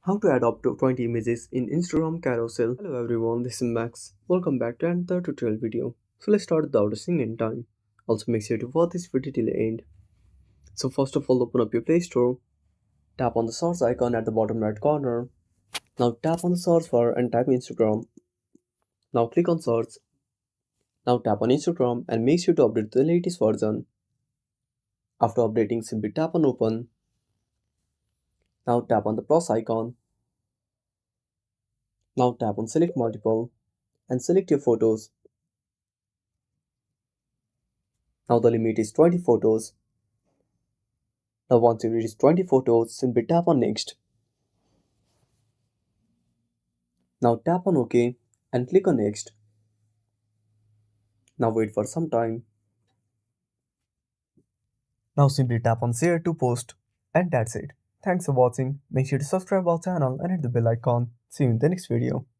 How to add up to 20 images in Instagram Carousel. Hello everyone, this is Max. Welcome back to another tutorial video. So let's start without wasting any time. Also make sure to watch this video till the end. So first of all, open up your Play Store. Tap on the search icon at the bottom right corner. Now tap on the search bar and type Instagram. Now click on search. Now tap on Instagram and make sure to update to the latest version. After updating, simply tap on open. Now tap on the plus icon. Now tap on select multiple and select your photos. Now the limit is 20 photos. Now once you reach 20 photos, simply tap on next. Now tap on OK and click on next. Now wait for some time. Now simply tap on share to post. And that's it. Thanks for watching. Make sure to subscribe our channel and hit the bell icon. See you in the next video.